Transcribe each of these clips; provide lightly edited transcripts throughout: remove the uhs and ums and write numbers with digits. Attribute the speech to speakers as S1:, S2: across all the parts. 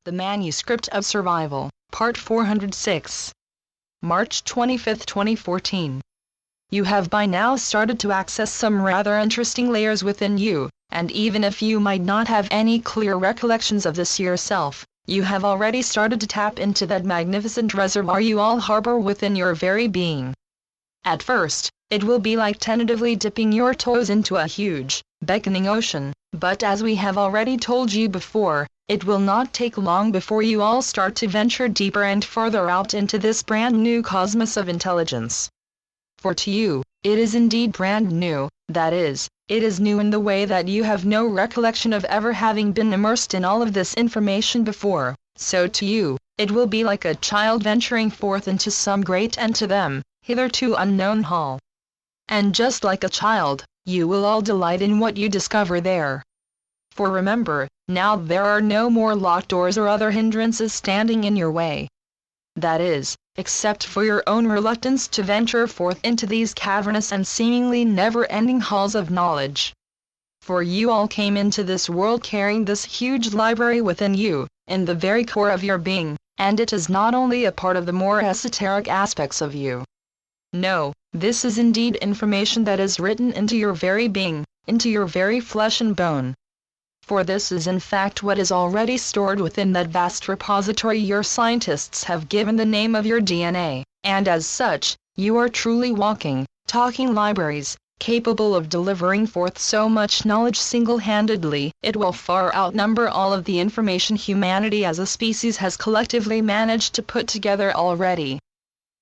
S1: The Manuscript of Survival, Part 406. March 25, 2014. You have by now started to access some rather interesting layers within you, and even if you might not have any clear recollections of this yourself, you have already started to tap into that magnificent reservoir you all harbor within your very being. At first, it will be like tentatively dipping your toes into a huge, beckoning ocean, but as we have already told you before, it will not take long before you all start to venture deeper and further out into this brand new cosmos of intelligence. For to you, it is indeed brand new, that is, it is new in the way that you have no recollection of ever having been immersed in all of this information before, so to you, it will be like a child venturing forth into some great and to them, hitherto unknown hall. And just like a child, you will all delight in what you discover there. For remember, now there are no more locked doors or other hindrances standing in your way. That is, except for your own reluctance to venture forth into these cavernous and seemingly never-ending halls of knowledge. For you all came into this world carrying this huge library within you, in the very core of your being, and it is not only a part of the more esoteric aspects of you. No, this is indeed information that is written into your very being, into your very flesh and bone. For this is in fact what is already stored within that vast repository your scientists have given the name of your DNA, and as such, you are truly walking, talking libraries, capable of delivering forth so much knowledge single-handedly, it will far outnumber all of the information humanity as a species has collectively managed to put together already.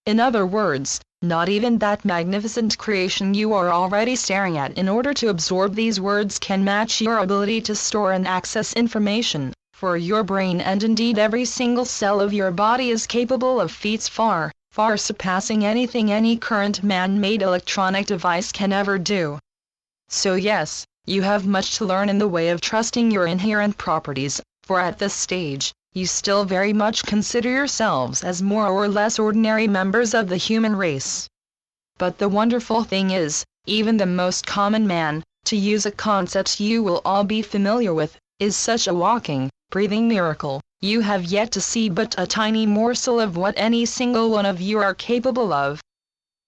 S1: In other words, not even that magnificent creation you are already staring at in order to absorb these words can match your ability to store and access information, for your brain and indeed every single cell of your body is capable of feats far, far surpassing anything any current man-made electronic device can ever do. So yes, you have much to learn in the way of trusting your inherent properties, for at this stage, you still very much consider yourselves as more or less ordinary members of the human race. But the wonderful thing is, even the most common man, to use a concept you will all be familiar with, is such a walking, breathing miracle. You have yet to see but a tiny morsel of what any single one of you are capable of.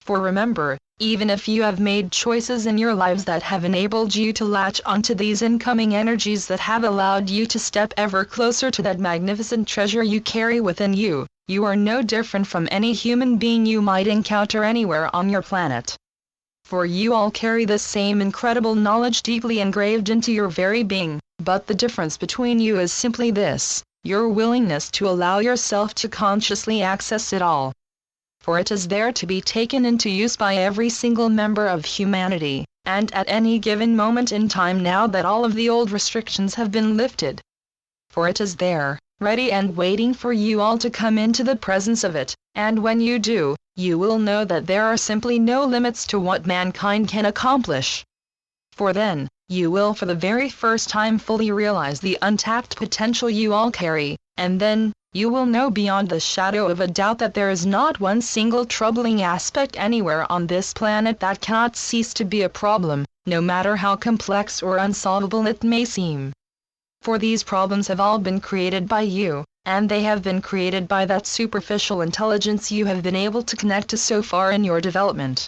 S1: For remember, even if you have made choices in your lives that have enabled you to latch onto these incoming energies that have allowed you to step ever closer to that magnificent treasure you carry within you, you are no different from any human being you might encounter anywhere on your planet. For you all carry this same incredible knowledge deeply engraved into your very being, but the difference between you is simply this: your willingness to allow yourself to consciously access it all. For it is there to be taken into use by every single member of humanity, and at any given moment in time now that all of the old restrictions have been lifted. For it is there, ready and waiting for you all to come into the presence of it, and when you do, you will know that there are simply no limits to what mankind can accomplish. For then, you will for the very first time fully realize the untapped potential you all carry, and then, you will know beyond the shadow of a doubt that there is not one single troubling aspect anywhere on this planet that cannot cease to be a problem, no matter how complex or unsolvable it may seem. For these problems have all been created by you, and they have been created by that superficial intelligence you have been able to connect to so far in your development.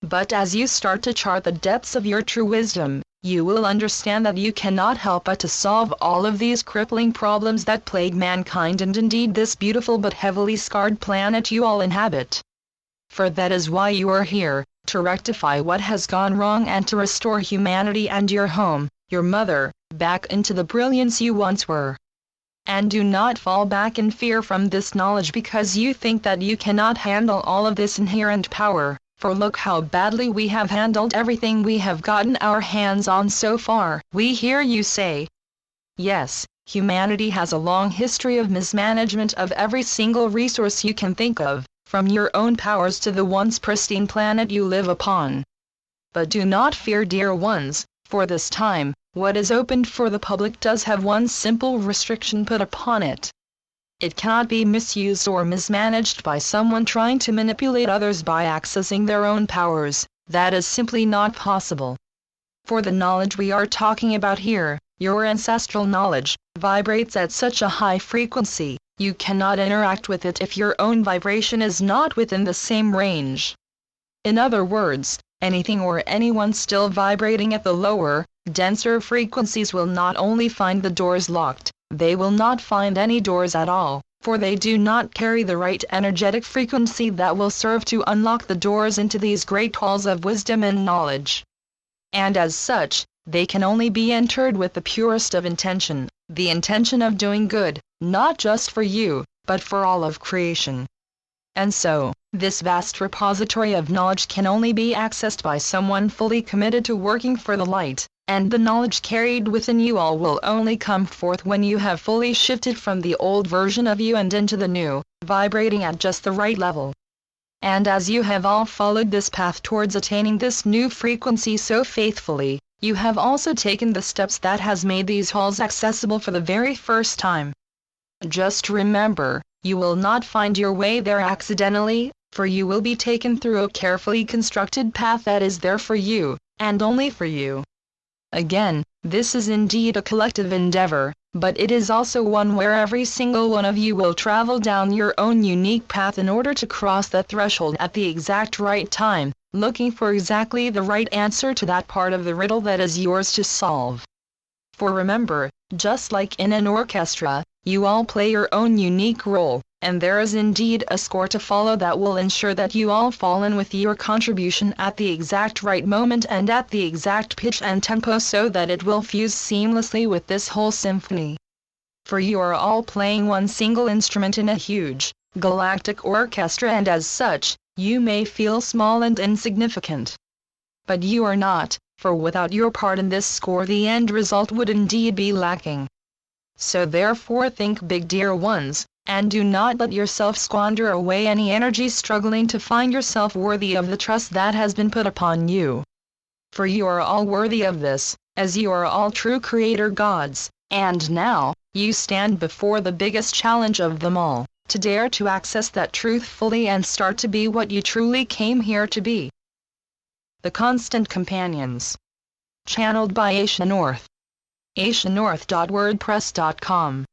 S1: But as you start to chart the depths of your true wisdom, you will understand that you cannot help but to solve all of these crippling problems that plague mankind and indeed this beautiful but heavily scarred planet you all inhabit. For that is why you are here, to rectify what has gone wrong and to restore humanity and your home, your mother, back into the brilliance you once were. And do not fall back in fear from this knowledge because you think that you cannot handle all of this inherent power. For look how badly we have handled everything we have gotten our hands on so far, we hear you say. Yes, humanity has a long history of mismanagement of every single resource you can think of, from your own powers to the once pristine planet you live upon. But do not fear, dear ones, for this time, what is opened for the public does have one simple restriction put upon it. It cannot be misused or mismanaged by someone trying to manipulate others by accessing their own powers. That is simply not possible. For the knowledge we are talking about here, Your ancestral knowledge vibrates at such a high frequency, you cannot interact with it if your own vibration is not within the same range. In other words, anything or anyone still vibrating at the lower, denser frequencies will not only find the doors locked, they will not find any doors at all, for they do not carry the right energetic frequency that will serve to unlock the doors into these great halls of wisdom and knowledge. And as such, they can only be entered with the purest of intention, the intention of doing good, not just for you, but for all of creation. And so, this vast repository of knowledge can only be accessed by someone fully committed to working for the light, and the knowledge carried within you all will only come forth when you have fully shifted from the old version of you and into the new, vibrating at just the right level. And as you have all followed this path towards attaining this new frequency so faithfully, you have also taken the steps that has made these halls accessible for the very first time. Just remember, you will not find your way there accidentally, for you will be taken through a carefully constructed path that is there for you, and only for you. Again, this is indeed a collective endeavor, but it is also one where every single one of you will travel down your own unique path in order to cross the threshold at the exact right time, looking for exactly the right answer to that part of the riddle that is yours to solve. For remember, just like in an orchestra, you all play your own unique role, and there is indeed a score to follow that will ensure that you all fall in with your contribution at the exact right moment and at the exact pitch and tempo so that it will fuse seamlessly with this whole symphony. For you are all playing one single instrument in a huge, galactic orchestra, and as such, you may feel small and insignificant. But you are not, for without your part in this score the end result would indeed be lacking. So therefore think big, dear ones, and do not let yourself squander away any energy struggling to find yourself worthy of the trust that has been put upon you. For you are all worthy of this, as you are all true creator gods, and now, you stand before the biggest challenge of them all, to dare to access that truth fully and start to be what you truly came here to be. The Constant Companions. Channeled by Asia North. asianorth.wordpress.com